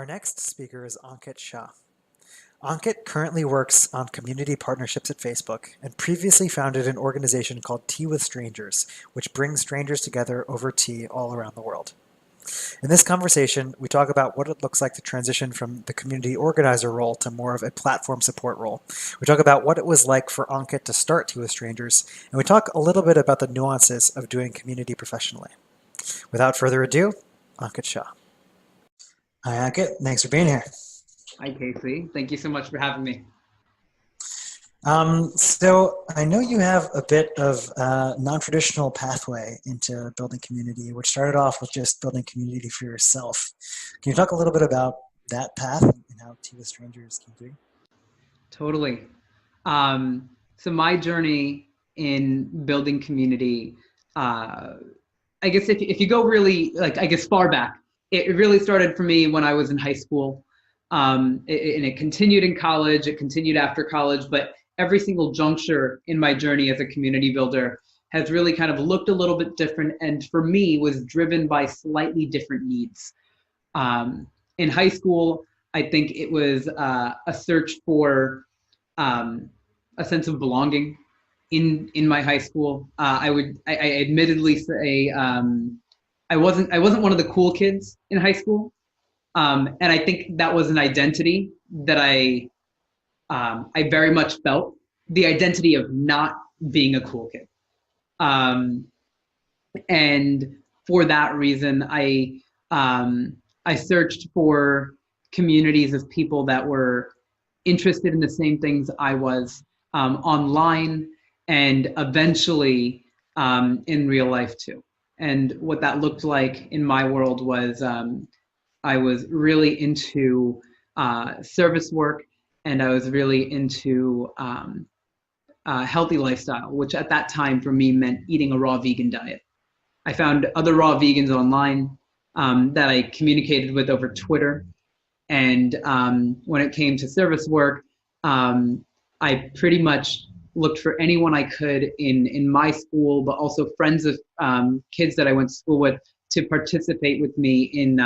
Our next speaker is Ankit Shah. Ankit currently works on community partnerships at Facebook and previously founded an organization called Tea with Strangers, which brings strangers together over tea all around the world. In this conversation, we talk about what it looks like to transition from the community organizer role to more of a platform support role. We talk about what it was like for Ankit to start Tea with Strangers, and we talk a little bit about the nuances of doing community professionally. Without further ado, Ankit Shah. Hi, Ankit. Thanks for being here. Hi, Casey. Thank you so much for having me. So I know you have a bit of a non-traditional pathway into building community, which started off with just building community for yourself. Can you talk a little bit about that path and how Tea with Strangers came through? Totally. So my journey in building community, I guess if you go really, far back, it really started for me when I was in high school. And it continued in college, it continued after college, but every single juncture in my journey as a community builder has really kind of looked a little bit different, and for me was driven by slightly different needs. In high school, I think it was a search for a sense of belonging in my high school. I admittedly say I wasn't one of the cool kids in high school, and I think that was an identity that I very much felt, the identity of not being a cool kid. Um, and for that reason, I searched for communities of people that were interested in the same things I was, online, and eventually in real life too. And what that looked like in my world was I was really into service work, and I was really into healthy lifestyle, which at that time for me meant eating a raw vegan diet. I found other raw vegans online that I communicated with over Twitter. And when it came to service work, I pretty much looked for anyone I could in my school, but also friends of kids that I went to school with, to participate with me in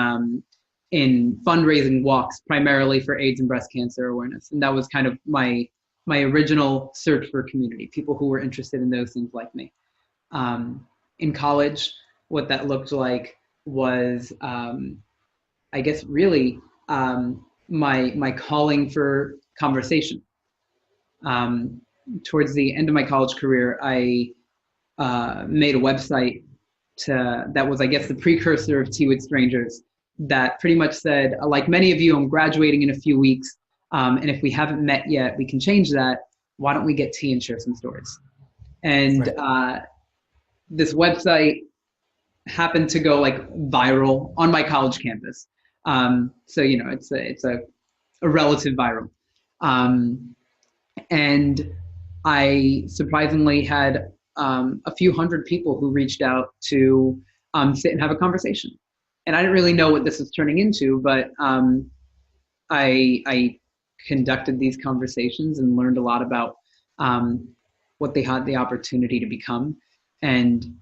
fundraising walks, primarily for AIDS and breast cancer awareness. And that was kind of my original search for community, people who were interested in those things like me. In college, what that looked like was, I guess, really my calling for conversation. Towards the end of my college career, I made a website that was, I guess, the precursor of Tea with Strangers, that pretty much said, like many of you, I'm graduating in a few weeks, and if we haven't met yet, we can change that. Why don't we get tea and share some stories? And this website happened to go like viral on my college campus. So it's a relative viral, and I surprisingly had a few hundred people who reached out to sit and have a conversation. And I didn't really know what this was turning into, but I conducted these conversations and learned a lot about what they had the opportunity to become. And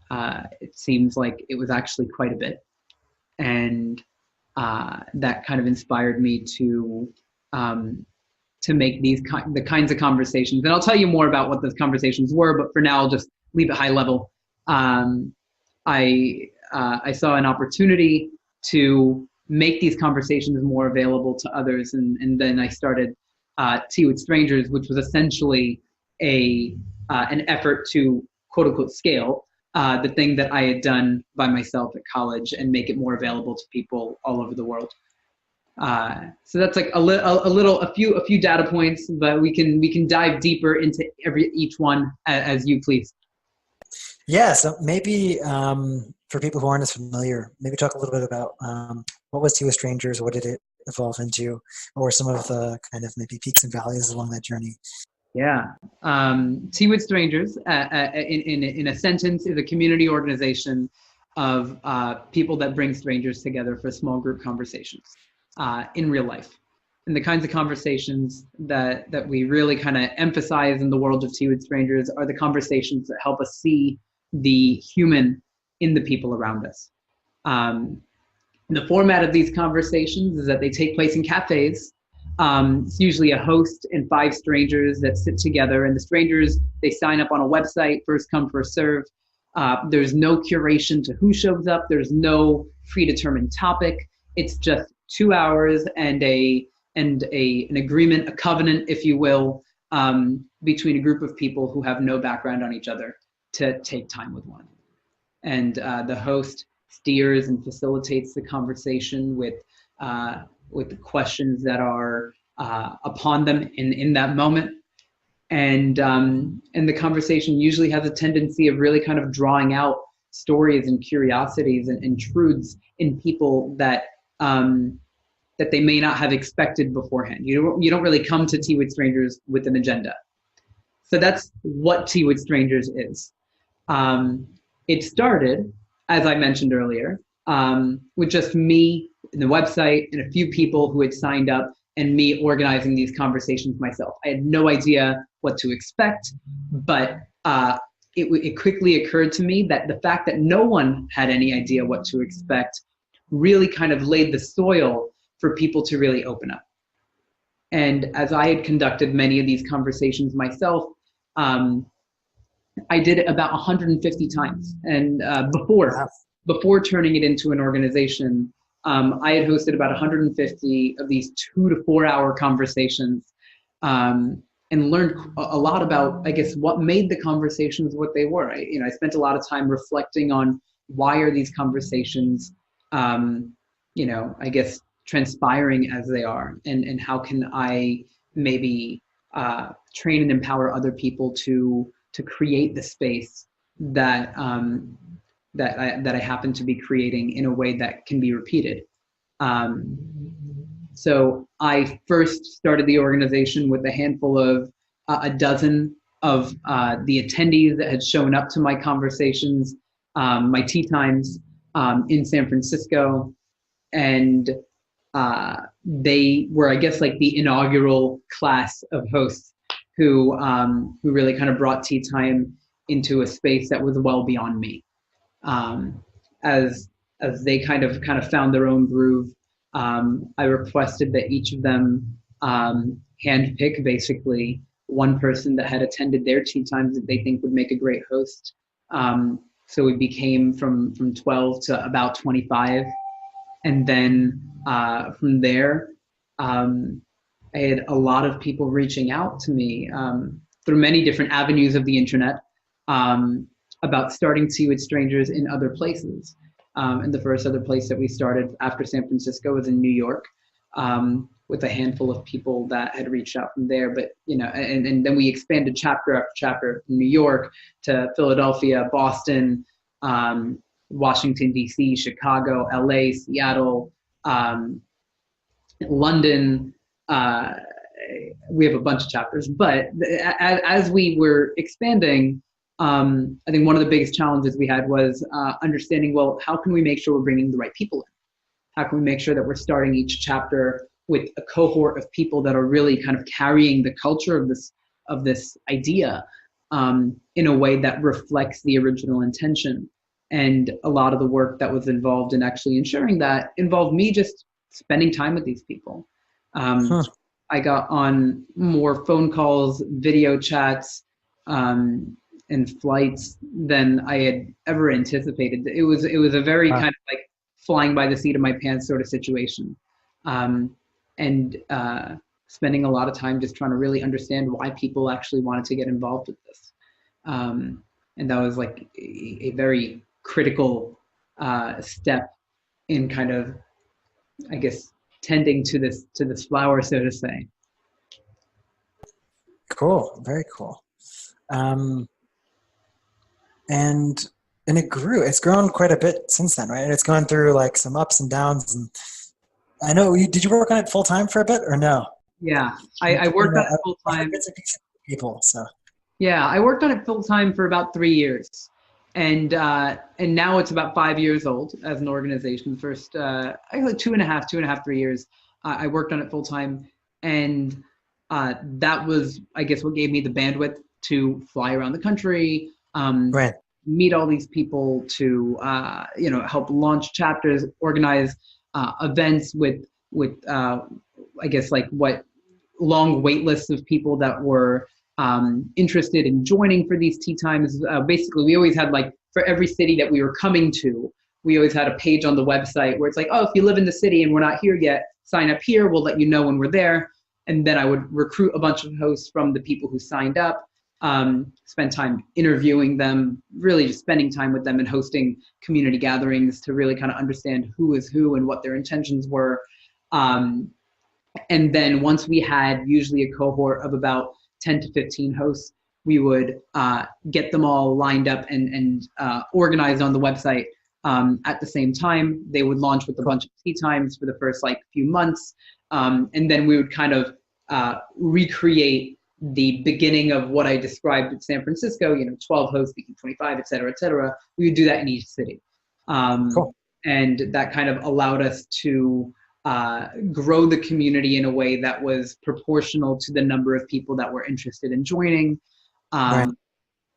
it seems like it was actually quite a bit. And that kind of inspired me to make the kinds of conversations. And I'll tell you more about what those conversations were, but for now, I'll just leave it high level. I saw an opportunity to make these conversations more available to others, and then I started Tea with Strangers, which was essentially an effort to quote unquote scale the thing that I had done by myself at college and make it more available to people all over the world. So that's like a few data points, but we can dive deeper into each one as you please. Yeah, so maybe for people who aren't as familiar, maybe talk a little bit about what was Tea with Strangers, what did it evolve into, or some of the kind of maybe peaks and valleys along that journey. Yeah, Tea with Strangers, in a sentence, is a community organization of people that bring strangers together for small group conversations in real life. And the kinds of conversations that we really kind of emphasize in the world of Tea with Strangers are the conversations that help us see the human in the people around us. The format of these conversations is that they take place in cafes. It's usually a host and five strangers that sit together, and the strangers, they sign up on a website, first come, first serve. There's no curation to who shows up. There's no predetermined topic. It's just 2 hours and an agreement, a covenant, if you will, between a group of people who have no background on each other to take time with one. And the host steers and facilitates the conversation with the questions that are upon them in that moment. And the conversation usually has a tendency of really kind of drawing out stories and curiosities and truths in people that that they may not have expected beforehand. You don't really come to Tea with Strangers with an agenda. So that's what Tea with Strangers is. It started, as I mentioned earlier, with just me and the website and a few people who had signed up, and me organizing these conversations myself. I had no idea what to expect, but it quickly occurred to me that the fact that no one had any idea what to expect really kind of laid the soil for people to really open up. And as I had conducted many of these conversations myself, I did it about 150 times. And before turning it into an organization, I had hosted about 150 of these 2 to 4 hour conversations, and learned a lot about, I guess, what made the conversations what they were. I spent a lot of time reflecting on why are these conversations, I guess, transpiring as they are, and how can I maybe train and empower other people to create the space that that I happen to be creating in a way that can be repeated. So I first started the organization with a handful of a dozen of the attendees that had shown up to my conversations, my tea times in San Francisco, and they were, I guess, like the inaugural class of hosts who really kind of brought tea time into a space that was well beyond me. As they kind of found their own groove, I requested that each of them handpick basically one person that had attended their tea times that they think would make a great host. So we became from 12 to about 25, and then from there, I had a lot of people reaching out to me through many different avenues of the internet about starting Tea with Strangers in other places. And the first other place that we started after San Francisco was in New York, with a handful of people that had reached out from there. But, and then we expanded chapter after chapter from New York to Philadelphia, Boston, Washington, D.C., Chicago, L.A., Seattle, London. We have a bunch of chapters, but as we were expanding, I think one of the biggest challenges we had was understanding, well, how can we make sure we're bringing the right people in? How can we make sure that we're starting each chapter with a cohort of people that are really kind of carrying the culture of this idea in a way that reflects the original intention? And a lot of the work that was involved in actually ensuring that involved me just spending time with these people. I got on more phone calls, video chats, and flights than I had ever anticipated. It was a very kind of like flying by the seat of my pants sort of situation, and spending a lot of time just trying to really understand why people actually wanted to get involved with this. And that was like a very critical step in kind of, I guess, tending to this flower, so to say. Cool, very cool. And it grew. It's grown quite a bit since then, right? And it's gone through like some ups and downs. And I know did you work on it full time for a bit or no? Yeah, I worked on it full time. People, so. Yeah, I worked on it full time for about 3 years, and now it's about 5 years old as an organization. First, actually 2.5, 3 years, I worked on it full time, and that was, I guess, what gave me the bandwidth to fly around the country, Right. meet all these people, to help launch chapters, organize events with I guess like what long wait lists of people that were interested in joining for these tea times. Basically, we always had like for every city that we were coming to, we always had a page on the website where it's like, oh, if you live in the city and we're not here yet, sign up here. We'll let you know when we're there. And then I would recruit a bunch of hosts from the people who signed up, spend time interviewing them, really just spending time with them and hosting community gatherings to really kind of understand who is who and what their intentions were. And then once we had usually a cohort of about 10 to 15 hosts, we would get them all lined up and organized on the website at the same time. They would launch with a bunch of tea times for the first like few months. And then we would kind of recreate the beginning of what I described in San Francisco, 12 hosts, speaking 25, et cetera, et cetera. We would do that in each city. Cool. And that kind of allowed us to grow the community in a way that was proportional to the number of people that were interested in joining. Right.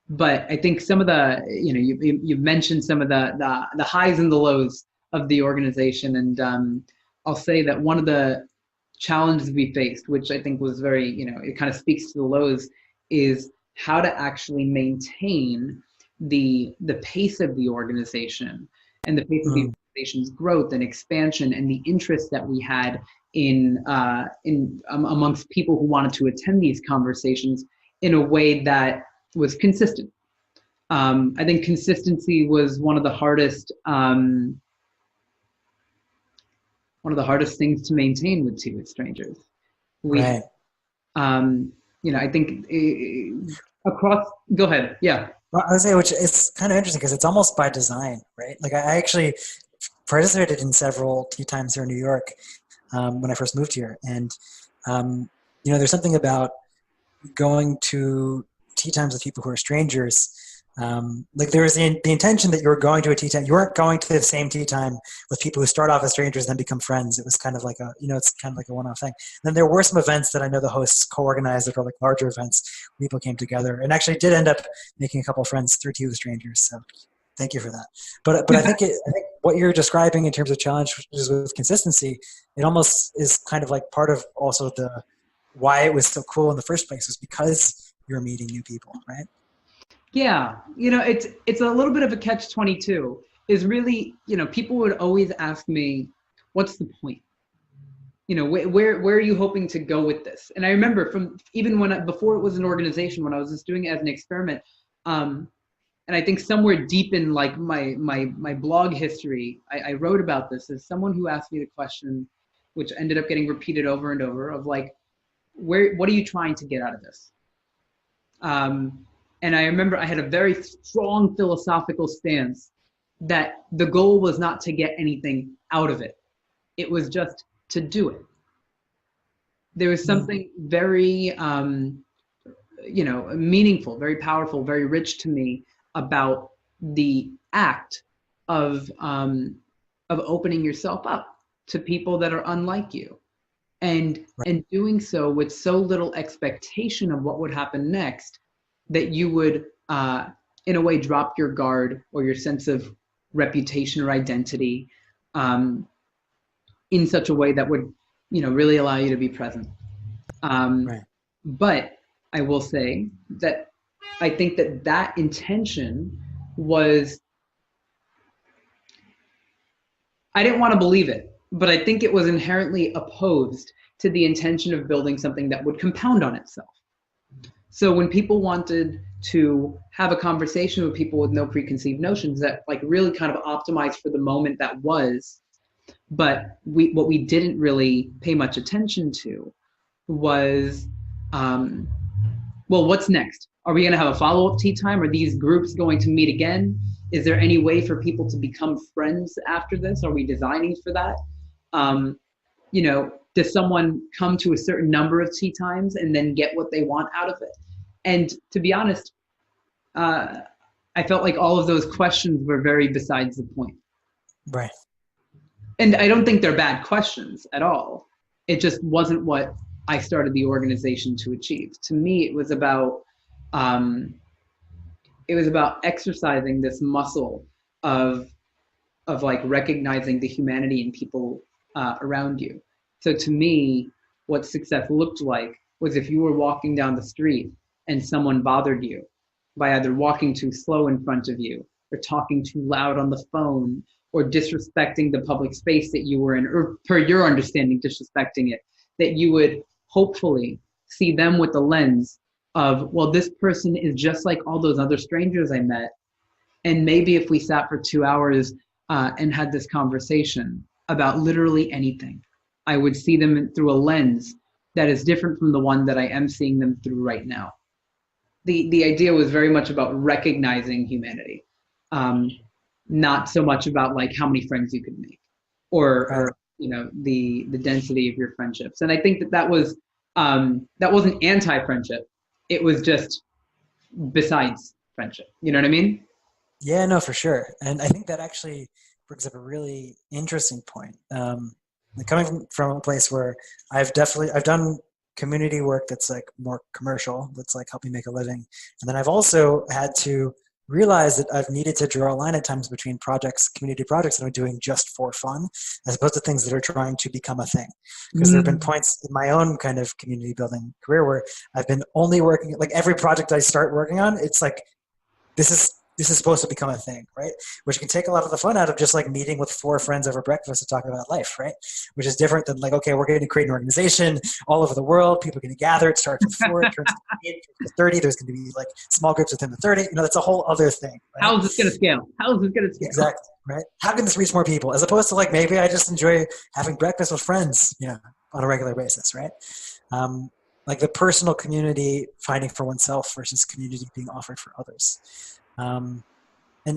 But I think some of the, you've mentioned some of the highs and the lows of the organization. And I'll say that one of the challenges we faced, which I think was very, it kind of speaks to the lows, is how to actually maintain the pace of the organization and the pace of the organization's growth and expansion and the interest that we had in amongst people who wanted to attend these conversations in a way that was consistent. I think consistency was one of the hardest things to maintain with Tea with Strangers. Right. I think across. Go ahead. Yeah. Well, I would say, which is kind of interesting because it's almost by design, right? Like I actually participated in several tea times here in New York when I first moved here, and there's something about going to tea times with people who are strangers. Like there was the intention that you were going to a tea time. You weren't going to the same tea time with people who start off as strangers and then become friends. It was kind of like it's kind of like a one-off thing. And then there were some events that I know the hosts co-organized that were like larger events. People came together and actually did end up making a couple of friends through tea with strangers. So thank you for that. But I think what you're describing in terms of challenges with consistency, it almost is kind of like part of also the why it was so cool in the first place was because you're meeting new people, right? Yeah, it's a little bit of a catch-22. Is really, people would always ask me, "What's the point? Where are you hoping to go with this?" And I remember from even before it was an organization, when I was just doing it as an experiment, and I think somewhere deep in like my blog history, I wrote about this as someone who asked me the question, which ended up getting repeated over and over, of like, what are you trying to get out of this? And I remember I had a very strong philosophical stance that the goal was not to get anything out of it. It was just to do it. There was something very, meaningful, very powerful, very rich to me about the act of opening yourself up to people that are unlike you, and doing so with so little expectation of what would happen next, that you would, in a way, drop your guard or your sense of reputation or identity in such a way that would, really allow you to be present. But I will say that I think that intention was, I didn't want to believe it, but I think it was inherently opposed to the intention of building something that would compound on itself. So when people wanted to have a conversation with people with no preconceived notions that like really kind of optimized for the moment that was, but what we didn't really pay much attention to was, well, what's next? Are we going to have a follow-up tea time? Are these groups going to meet again? Is there any way for people to become friends after this? Are we designing for that? Does someone come to a certain number of tea times and then get what they want out of it? And to be honest, I felt like all of those questions were very besides the point. Right. And I don't think they're bad questions at all. It just wasn't what I started the organization to achieve. To me, it was about exercising this muscle of like recognizing the humanity in people around you. So to me, what success looked like was if you were walking down the street and someone bothered you by either walking too slow in front of you or talking too loud on the phone or disrespecting the public space that you were in, or per your understanding, disrespecting it, that you would hopefully see them with the lens of, well, this person is just like all those other strangers I met. And maybe if we sat for 2 hours and had this conversation about literally anything, I would see them through a lens that is different from the one that I am seeing them through right now. The idea was very much about recognizing humanity, not so much about like how many friends you could make, or you know, the density of your friendships. And I think that wasn't anti-friendship. It was just besides friendship. You know what I mean? Yeah, no, for sure. And I think that actually brings up a really interesting point. Like coming from a place where I've done community work that's like more commercial, that's like helping make a living. And then I've also had to realize that I've needed to draw a line at times between projects, community projects that I'm doing just for fun, as opposed to things that are trying to become a thing. Because there have been points in my own kind of community building career where I've been only working, like every project I start working on, it's like, this is supposed to become a thing, right? Which can take a lot of the fun out of just like meeting with four friends over breakfast to talk about life, right? Which is different than like, okay, we're going to create an organization all over the world. People are going to gather. It starts with 4, it turns to 8, turns to 30. There's going to be like small groups within the 30. You know, that's a whole other thing, right? How is this going to scale? How is this going to scale? Exactly, right? How can this reach more people? As opposed to like, maybe I just enjoy having breakfast with friends, you know, on a regular basis, right? Like the personal community finding for oneself versus community being offered for others. And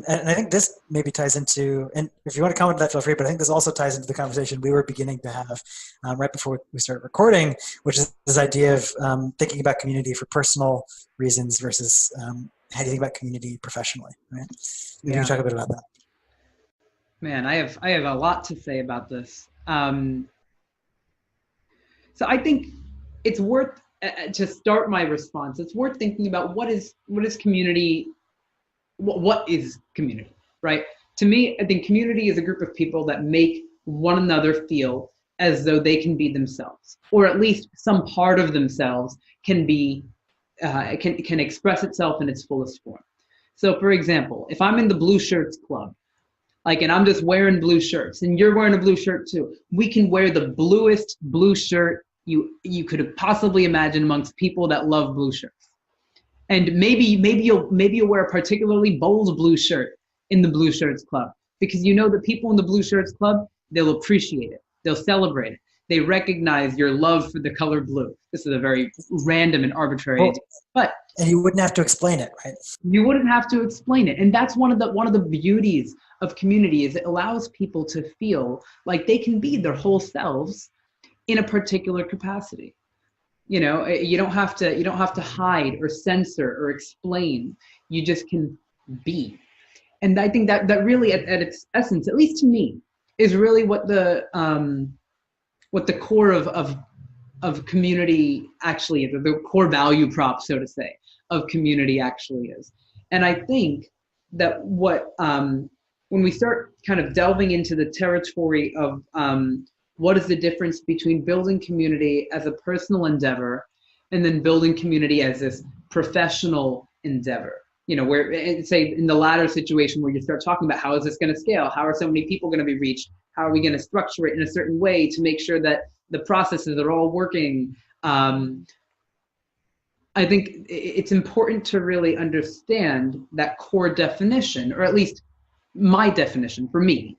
I think this maybe ties into, and if you want to comment on that, feel free, but I think this also ties into the conversation we were beginning to have right before we started recording, which is this idea of thinking about community for personal reasons versus how do you think about community professionally, right? Maybe you can talk a bit about that. Man, I have a lot to say about this. So I think it's worth, to start my response, it's worth thinking about what is community. What is community, right? To me, I think community is a group of people that make one another feel as though they can be themselves, or at least some part of themselves can be, can express itself in its fullest form. So, for example, if I'm in the Blue Shirts Club, like, and I'm just wearing blue shirts, and you're wearing a blue shirt too, we can wear the bluest blue shirt you could possibly imagine amongst people that love blue shirts. And maybe you'll wear a particularly bold blue shirt in the Blue Shirts Club, because you know the people in the Blue Shirts Club, they'll appreciate it. They'll celebrate it. They recognize your love for the color blue. This is a very random and arbitrary idea. But and you wouldn't have to explain it, right? You wouldn't have to explain it. And that's one of the beauties of community, is it allows people to feel like they can be their whole selves in a particular capacity. You know, you don't have to hide or censor or explain. You just can be. And I think that really at its essence, at least to me, is really what the core of community actually is, or the core value prop, so to say, of community actually is. And I think that when we start kind of delving into the territory of what is the difference between building community as a personal endeavor and then building community as this professional endeavor? You know, where, say, in the latter situation where you start talking about how is this going to scale? How are so many people going to be reached? How are we going to structure it in a certain way to make sure that the processes are all working? I think it's important to really understand that core definition, or at least my definition for me,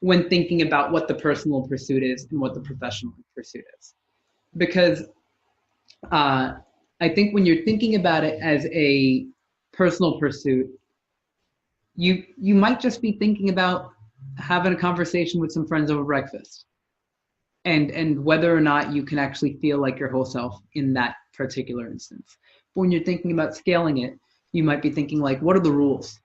when thinking about what the personal pursuit is and what the professional pursuit is. Because I think when you're thinking about it as a personal pursuit, you might just be thinking about having a conversation with some friends over breakfast, and whether or not you can actually feel like your whole self in that particular instance. But when you're thinking about scaling it, you might be thinking like, what are the rules?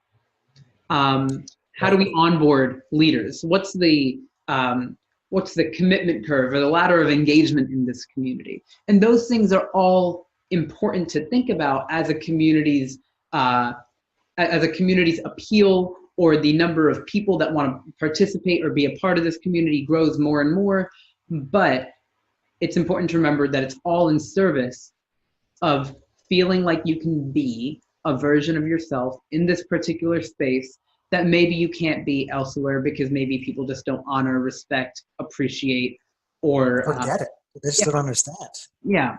How do we onboard leaders? What's the commitment curve or the ladder of engagement in this community? And those things are all important to think about as a community's appeal or the number of people that want to participate or be a part of this community grows more and more. But it's important to remember that it's all in service of feeling like you can be a version of yourself in this particular space that maybe you can't be elsewhere because maybe people just don't honor, respect, appreciate, or Get it. They just yeah, don't understand. yeah.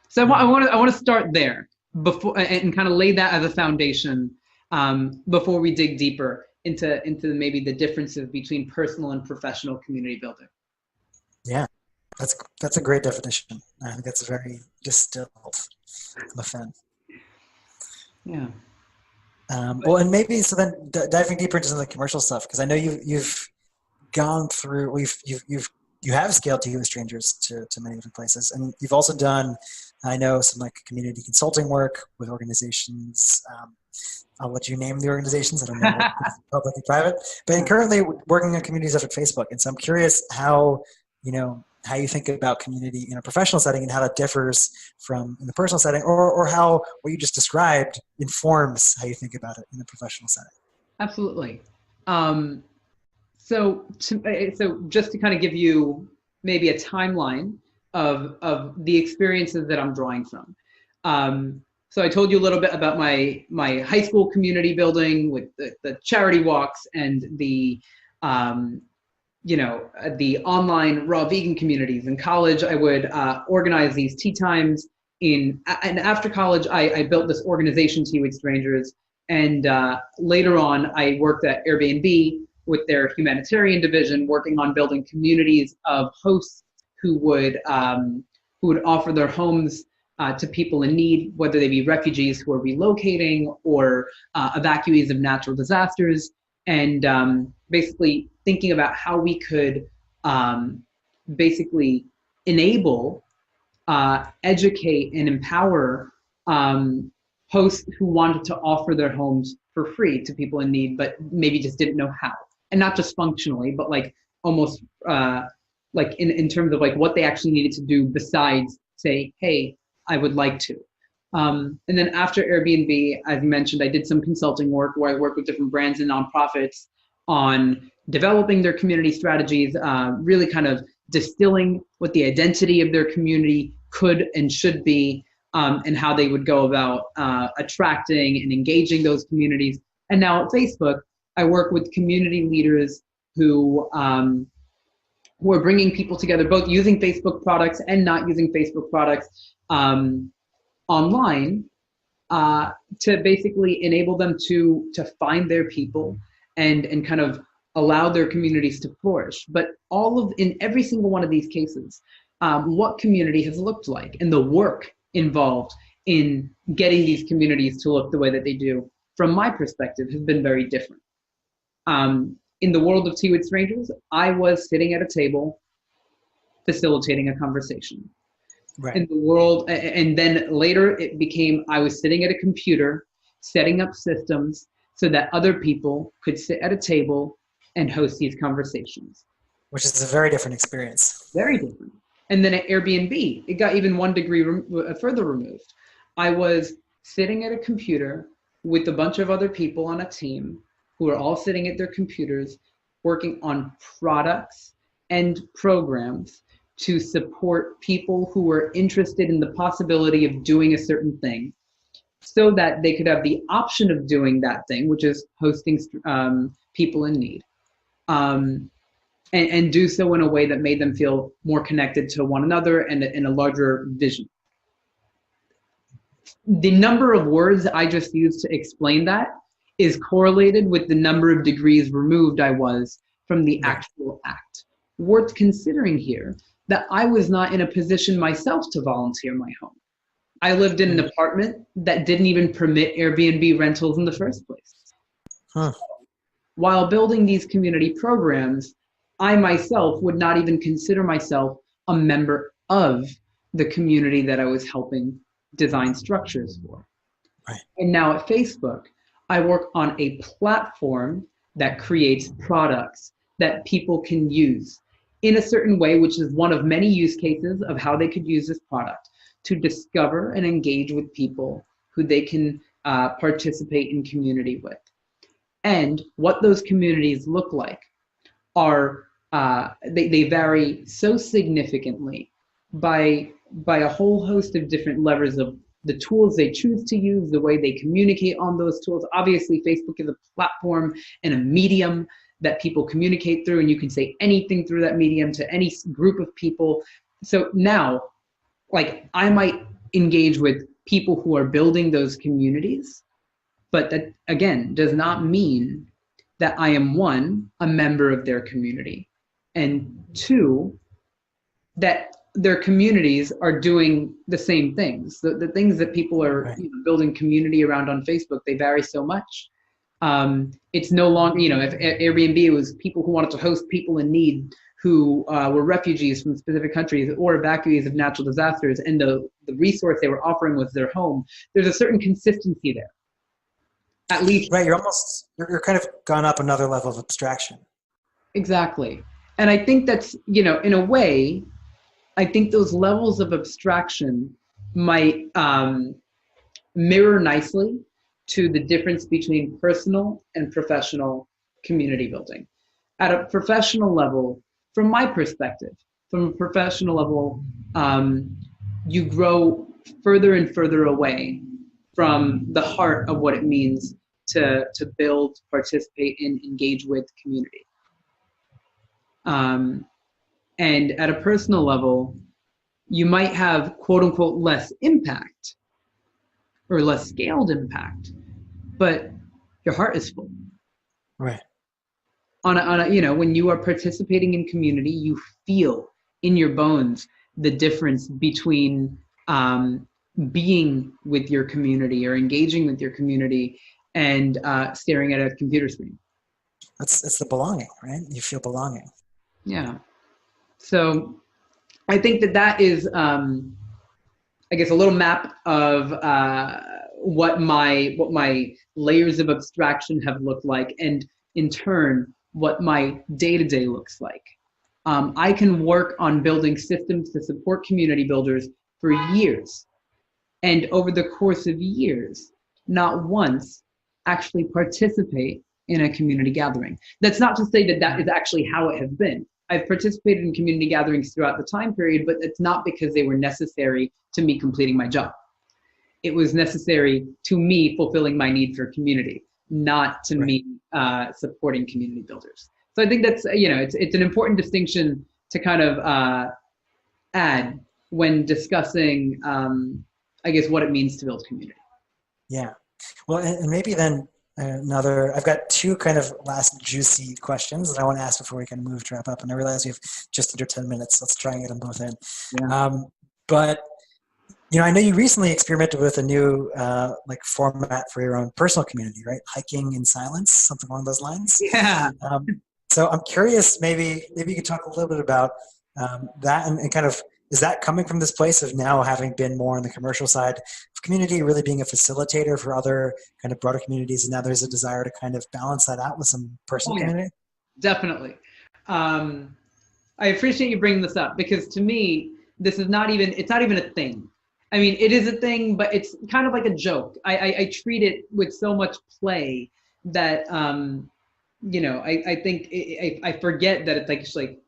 So I want to start there before and kind of lay that as a foundation before we dig deeper into maybe the differences between personal and professional community building. Yeah, that's a great definition. I think that's very distilled. I'm a fan. Yeah. Well, and maybe so then diving deeper into some of the commercial stuff, because I know you've gone through, you have scaled to with strangers to many different places, and you've also done, I know, some like community consulting work with organizations. I'll let you name the organizations. I don't know what public and private, but currently working on community stuff at Facebook. And so I'm curious how you think about community in a professional setting and how that differs from in the personal setting, or how what you just described informs how you think about it in a professional setting. Absolutely. So just to kind of give you maybe a timeline of the experiences that I'm drawing from. So I told you a little bit about my high school community building with the charity walks and the the online raw vegan communities. In college, I would organize these tea times. And after college, I built this organization, Tea with Strangers. And later on, I worked at Airbnb with their humanitarian division, working on building communities of hosts who would offer their homes to people in need, whether they be refugees who are relocating or evacuees of natural disasters, and basically thinking about how we could basically enable, educate, and empower hosts who wanted to offer their homes for free to people in need, but maybe just didn't know how. And not just functionally, but like almost like in terms of like what they actually needed to do besides say, hey, I would like to. And then after Airbnb, as you mentioned, I did some consulting work where I worked with different brands and nonprofits on developing their community strategies, really kind of distilling what the identity of their community could and should be, and how they would go about attracting and engaging those communities. And now at Facebook, I work with community leaders who are bringing people together, both using Facebook products and not using Facebook products online, to basically enable them to find their people and kind of allow their communities to flourish. But in every single one of these cases, what community has looked like and the work involved in getting these communities to look the way that they do, from my perspective, has been very different. In the world of Tea with Strangers, I was sitting at a table facilitating a conversation. Right. In the world, and then later it became I was sitting at a computer setting up systems so that other people could sit at a table and host these conversations. Which is a very different experience. Very different. And then at Airbnb, it got even one degree further removed. I was sitting at a computer with a bunch of other people on a team who were all sitting at their computers working on products and programs to support people who were interested in the possibility of doing a certain thing, so that they could have the option of doing that thing, which is hosting people in need, and do so in a way that made them feel more connected to one another and in a larger vision. The number of words I just used to explain that is correlated with the number of degrees removed I was from the actual act. Worth considering here that I was not in a position myself to volunteer my home. I lived in an apartment that didn't even permit Airbnb rentals in the first place. Huh. While building these community programs, I myself would not even consider myself a member of the community that I was helping design structures for. Right. And now at Facebook, I work on a platform that creates products that people can use in a certain way, which is one of many use cases of how they could use this product to discover and engage with people who they can participate in community with. And what those communities look like are they vary so significantly by a whole host of different levers of the tools they choose to use, the way they communicate on those tools. Obviously, Facebook is a platform and a medium that people communicate through, and you can say anything through that medium to any group of people. So now, like, I might engage with people who are building those communities, but that again does not mean that I am, one, a member of their community, and two, that their communities are doing the same things. The things that people are Right. building community around on Facebook, they vary so much. It's no longer, if Airbnb was people who wanted to host people in need who were refugees from specific countries or evacuees of natural disasters, and the resource they were offering was their home, there's a certain consistency there, at least. Right. You're kind of gone up another level of abstraction. Exactly. And I think that's, in a way, I think those levels of abstraction might mirror nicely to the difference between personal and professional community building. At a professional level, from my perspective, from a professional level, you grow further and further away from the heart of what it means to build, participate, and engage with community. Um, and at a personal level, you might have quote unquote less impact or less scaled impact, but your heart is full. Right. When you are participating in community, you feel in your bones the difference between being with your community or engaging with your community and staring at a computer screen. It's the belonging, right? You feel belonging. Yeah. So I think that is, I guess, a little map of what my layers of abstraction have looked like, and in turn, what my day-to-day looks like. I can work on building systems to support community builders for years, and over the course of years, not once actually participate in a community gathering. That's not to say that that is actually how it has been. I've participated in community gatherings throughout the time period, but it's not because they were necessary to me completing my job. It was necessary to me fulfilling my need for community, not to Right. me supporting community builders. So I think that's, it's an important distinction to kind of add when discussing, I guess, what it means to build community. Yeah. Well, and maybe then I've got two kind of last juicy questions that I want to ask before we can move to wrap up. And I realize we have just under 10 minutes. Let's try and get them both in. Yeah. But I know you recently experimented with a new format for your own personal community, right? Hiking in silence, something along those lines. Yeah. Um, so I'm curious, maybe you could talk a little bit about that and kind of, is that coming from this place of now having been more on the commercial side of community, really being a facilitator for other kind of broader communities, and now there's a desire to kind of balance that out with some personal Oh, yeah, community? definitely. I appreciate you bringing this up, because to me, it's not even a thing. I mean, it is a thing, but it's kind of like a joke. I treat it with so much play that, I think I forget that it's like,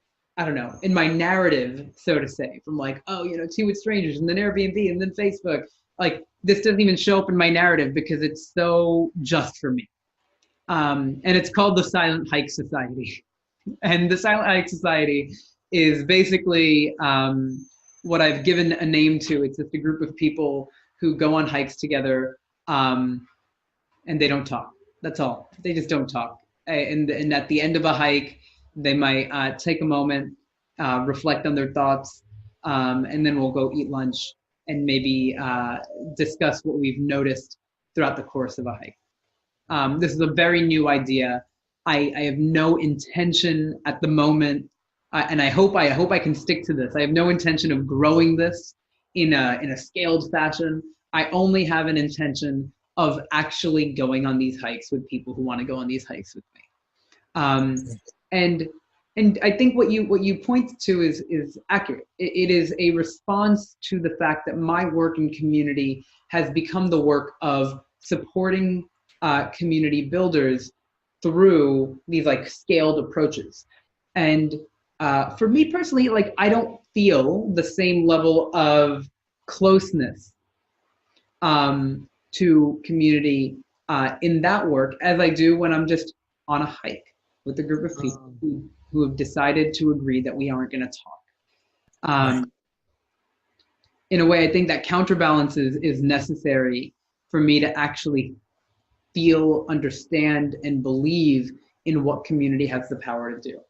I don't know, in my narrative, so to say, from like, oh, Tea with Strangers and then Airbnb and then Facebook, like this doesn't even show up in my narrative because it's so just for me. And it's called the Silent Hike Society. And the Silent Hike Society is basically what I've given a name to. It's just a group of people who go on hikes together, and they don't talk. That's all. They just don't talk. And at the end of a hike, they might take a moment, reflect on their thoughts, and then we'll go eat lunch and maybe discuss what we've noticed throughout the course of a hike. This is a very new idea. I have no intention at the moment, and I hope I can stick to this. I have no intention of growing this in a scaled fashion. I only have an intention of actually going on these hikes with people who want to go on these hikes with me. And I think what you point to is accurate. It is a response to the fact that my work in community has become the work of supporting community builders through these like scaled approaches. And for me personally, like I don't feel the same level of closeness to community in that work as I do when I'm just on a hike with a group of people who have decided to agree that we aren't going to talk. Right. In a way, I think that counterbalance is necessary for me to actually feel, understand, and believe in what community has the power to do.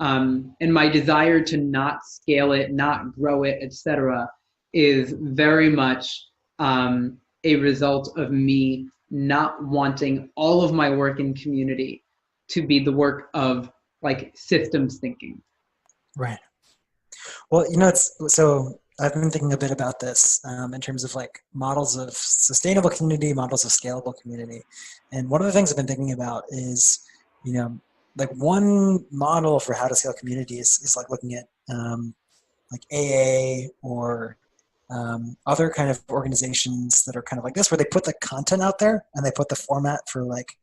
And my desire to not scale it, not grow it, etc., is very much a result of me not wanting all of my work in community to be the work of like systems thinking. Right. Well, you know, it's so I've been thinking a bit about this in terms of like models of sustainable community, models of scalable community. And one of the things I've been thinking about is, you know, like one model for how to scale communities is like looking at like AA or other kind of organizations that are kind of like this, where they put the content out there and they put the format for like,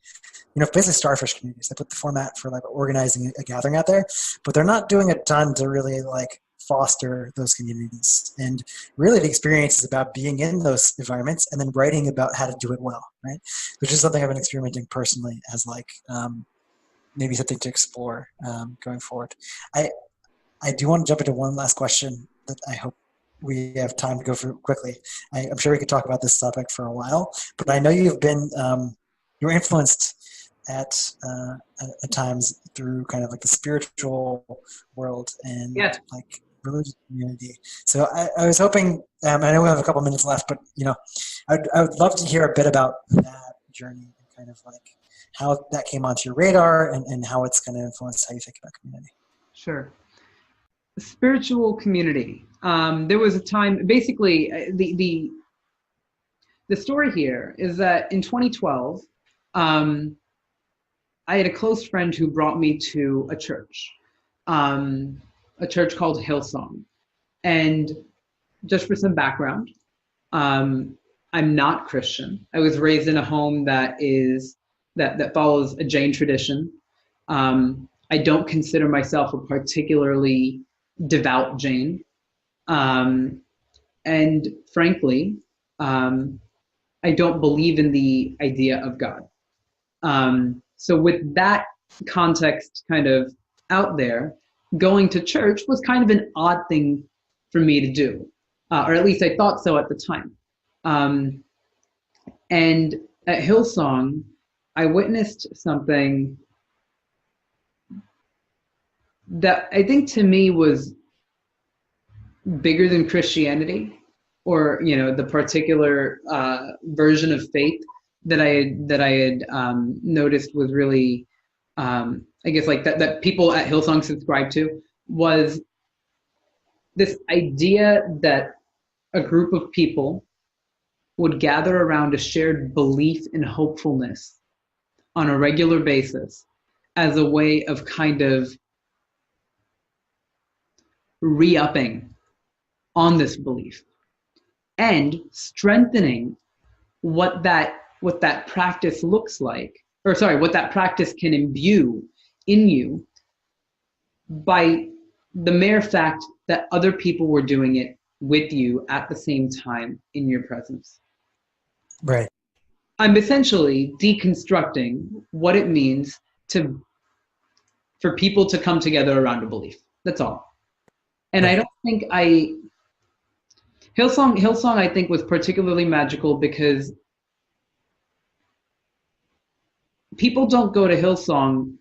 you know, basically starfish communities. They put the format for like organizing a gathering out there, but they're not doing a ton to really like foster those communities. And really the experience is about being in those environments and then writing about how to do it well, right? Which is something I've been experimenting personally as like maybe something to explore going forward. I, I do want to jump into one last question that I hope we have time to go through quickly. I'm sure we could talk about this topic for a while, but I know you've been you're influenced at times through kind of like the spiritual world and Yes, like religious community. So I was hoping, I know we have a couple minutes left, but you know, I would love to hear a bit about that journey and kind of like how that came onto your radar and how it's going to influence how you think about community. sure. Spiritual community. There was a time, basically, the story here is that in 2012, I had a close friend who brought me to um, a church called Hillsong. And just for some background, um, I'm not Christian. I was raised in a home that follows a Jain tradition. I don't consider myself a particularly devout Jain. Um, and frankly, um, I don't believe in the idea of God. So with that context kind of out there, going to church was kind of an odd thing for me to do, or at least I thought so at the time. Um, and at Hillsong, I witnessed something that I think to me was bigger than Christianity, or the particular version of faith that I had noticed was really, I guess, like that people at Hillsong subscribe to, was this idea that a group of people would gather around a shared belief in hopefulness on a regular basis as a way of kind of re-upping on this belief and strengthening what that practice looks like, or sorry, what that practice can imbue in you by the mere fact that other people were doing it with you at the same time in your presence. Right. I'm essentially deconstructing what it means for people to come together around a belief. That's all. And I Right. don't think Hillsong I think was particularly magical because people don't go to Hillsong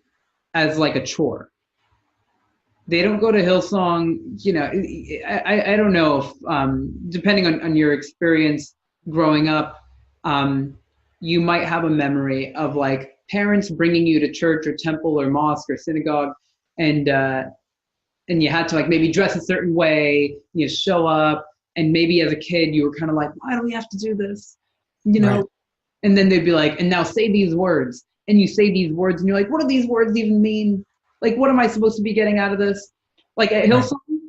as like a chore. They don't go to Hillsong, I don't know if, depending on your experience growing up, you might have a memory of like parents bringing you to church or temple or mosque or synagogue, and you had to like maybe dress a certain way, you show up, and maybe as a kid you were kind of like, why do we have to do this? You Right. know, and then they'd be like, and now say these words. And you say these words, and you're like, what do these words even mean? Like, what am I supposed to be getting out of this? Like at Right. Hillsong,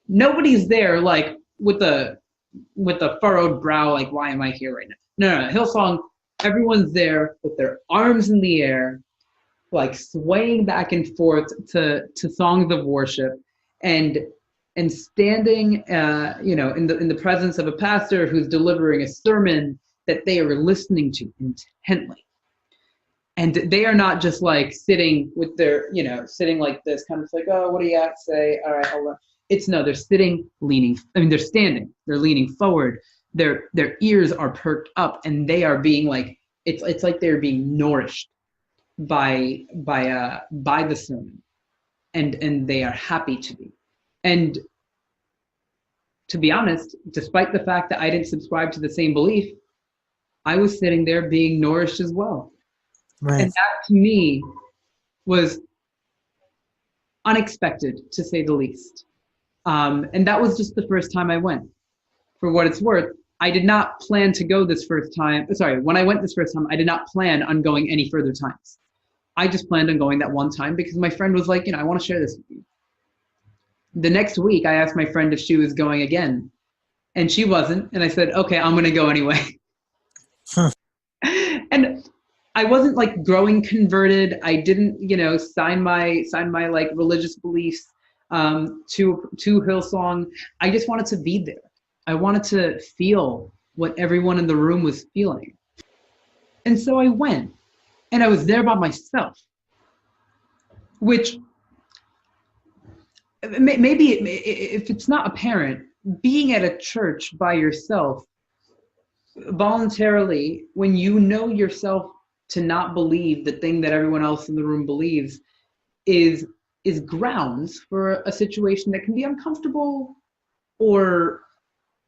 nobody's there like with a furrowed brow, like, why am I here right now? No, no, no. Hillsong, everyone's there with their arms in the air, like swaying back and forth to songs of worship, and standing, in the presence of a pastor who's delivering a sermon that they are listening to intently, and they are not just like sitting with their, sitting like this, kind of like, oh, what do you have to say? All right, it's no, they're sitting, leaning. I mean, they're standing, they're leaning forward. Their ears are perked up, and they are being like, it's like they're being nourished by the sermon, and they are happy to be. And to be honest, despite the fact that I didn't subscribe to the same belief, I was sitting there being nourished as well. Right. And that to me was unexpected, to say the least. And that was just the first time I went. For what it's worth, I did not plan to go this first time. Sorry, when I went this first time, I did not plan on going any further times. I just planned on going that one time because my friend was like, I want to share this with you. The next week, I asked my friend if she was going again, and she wasn't. And I said, okay, I'm going to go anyway. Huh. And I wasn't like growing converted. I didn't, sign my like religious beliefs to Hillsong. I just wanted to be there. I wanted to feel what everyone in the room was feeling. And so I went, and I was there by myself, which maybe if it's not apparent, being at a church by yourself voluntarily, when you know yourself to not believe the thing that everyone else in the room believes, is grounds for a situation that can be uncomfortable or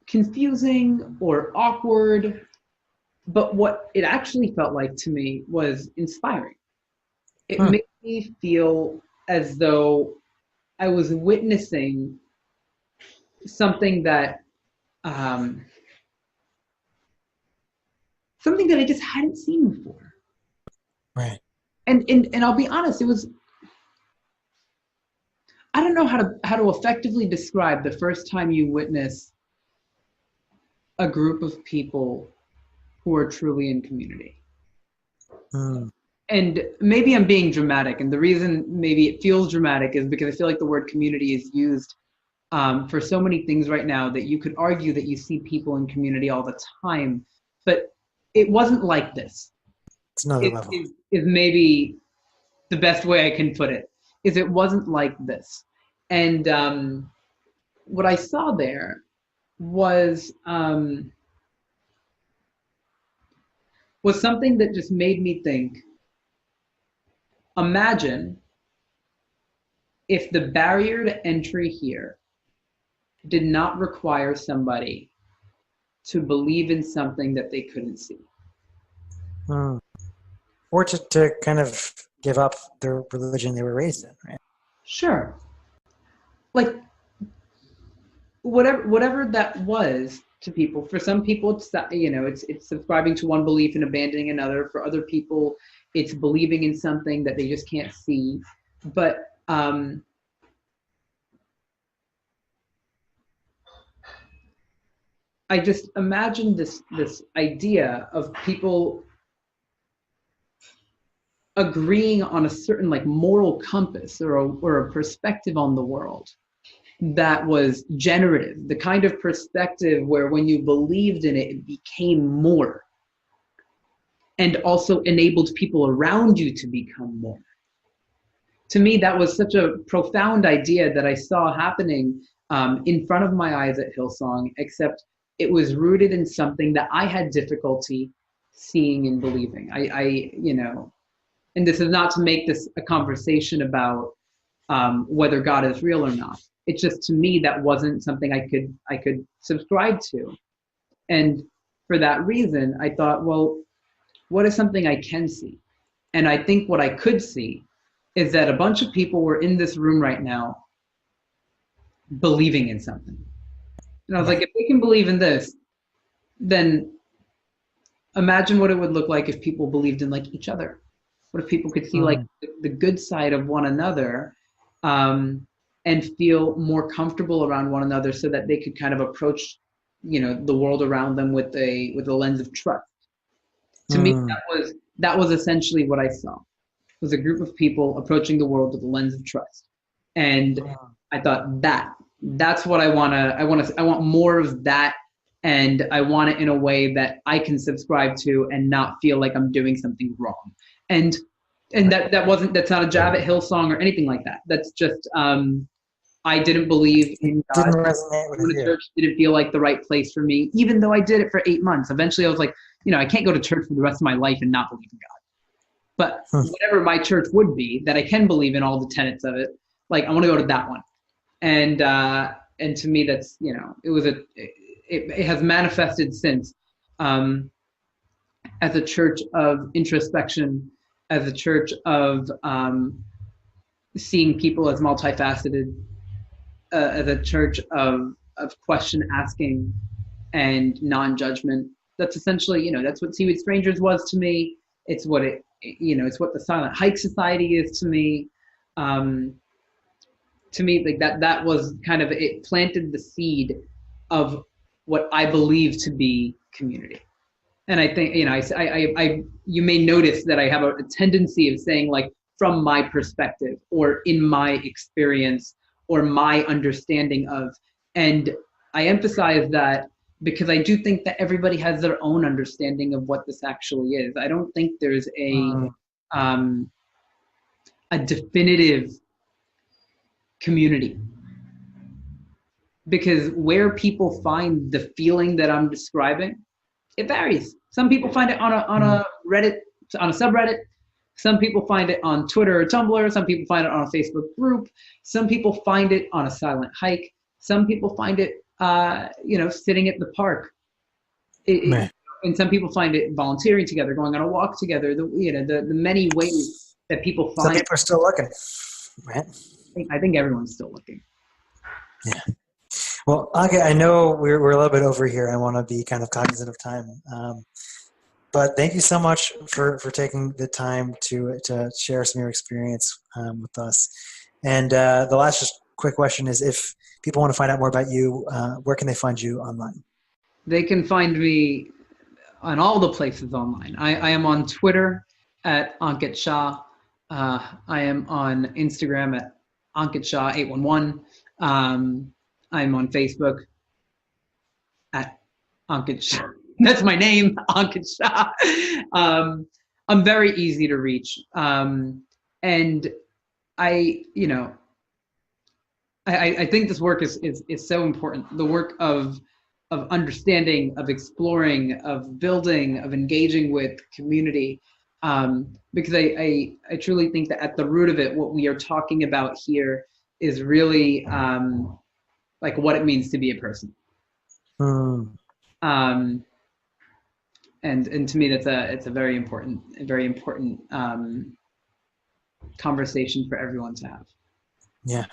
confusing or awkward. But what it actually felt like to me was inspiring. It made me feel as though I was witnessing something that something that I just hadn't seen before. Right. And I'll be honest, it was, I don't know how to effectively describe the first time you witness a group of people who are truly in community. And maybe I'm being dramatic, and the reason maybe it feels dramatic is because I feel like the word community is used for so many things right now that you could argue that you see people in community all the time, but it wasn't like this. It's another level. Is maybe the best way I can put it, is it wasn't like this. And what I saw there was something that just made me think, imagine if the barrier to entry here did not require somebody to believe in something that they couldn't see. Or to kind of give up their religion they were raised in, right? Sure. Like, whatever that was to people. For some people, it's subscribing to one belief and abandoning another. For other people, it's believing in something that they just can't see. But I just imagine this idea of people agreeing on a certain like moral compass or a perspective on the world that was generative, the kind of perspective where when you believed in it, it became more, and also enabled people around you to become more. To me, that was such a profound idea that I saw happening in front of my eyes at Hillsong, except it was rooted in something that I had difficulty seeing and believing. And this is not to make this a conversation about whether God is real or not. It's just, to me, that wasn't something I could subscribe to. And for that reason, I thought, well, what is something I can see? And I think what I could see is that a bunch of people were in this room right now believing in something. And I was like, if they can believe in this, then imagine what it would look like if people believed in like each other. What if people could see like the good side of one another, and feel more comfortable around one another, so that they could kind of approach, the world around them with a lens of trust. To me, that was essentially what I saw. was a group of people approaching the world with a lens of trust. And I thought that's what I want to, I want more of that. And I want it in a way that I can subscribe to and not feel like I'm doing something wrong. And that's not a jab at Hillsong or anything like that. That's just, I didn't believe in God. Didn't resonate with Going to you. church didn't feel like the right place for me, even though I did it for 8 months. Eventually I was like, I can't go to church for the rest of my life and not believe in God. But whatever my church would be, that I can believe in all the tenets of it, like I want to go to that one. And to me, that's, it has manifested since, as a church of introspection, as a church of seeing people as multifaceted, as a church of question asking and non-judgment. That's essentially, that's what Seaweed Strangers was to me. It's what it's what the Silent Hike Society is to me. To me, like that was kind of, it planted the seed of what I believe to be community. And I think, you may notice that I have a tendency of saying, like, from my perspective or in my experience or my understanding of, and I emphasize that because I do think that everybody has their own understanding of what this actually is. I don't think there's a definitive community, because where people find the feeling that I'm describing, it varies. Some people find it on a Reddit, on a subreddit. Some people find it on Twitter or Tumblr. Some people find it on a Facebook group. Some people find it on a silent hike. Some people find it, sitting at the park. And some people find it volunteering together, going on a walk together. The many ways that people find. Some people are still looking, right? I think everyone's still looking. Yeah. Well, Ankit, I know we're a little bit over here. I want to be kind of cognizant of time. But thank you so much for taking the time to share some of your experience with us. And the last just quick question is, if people want to find out more about you, where can they find you online? They can find me on all the places online. I am on Twitter at Ankit Shah. I am on Instagram at Ankit Shah 811. I'm on Facebook at Ankit Shah. That's my name, Ankit Shah. I'm very easy to reach. And I think this work is so important. The work of understanding, of exploring, of building, of engaging with community. Because I truly think that at the root of it, what we are talking about here is really like what it means to be a person. And to me, it's a very important conversation for everyone to have. Yeah.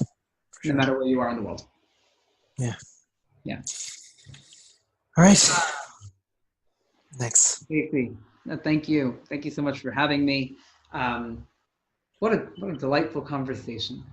No matter where you are in the world. Yeah. Yeah. All right. Thanks. Thank you. Thank you so much for having me. What a delightful conversation.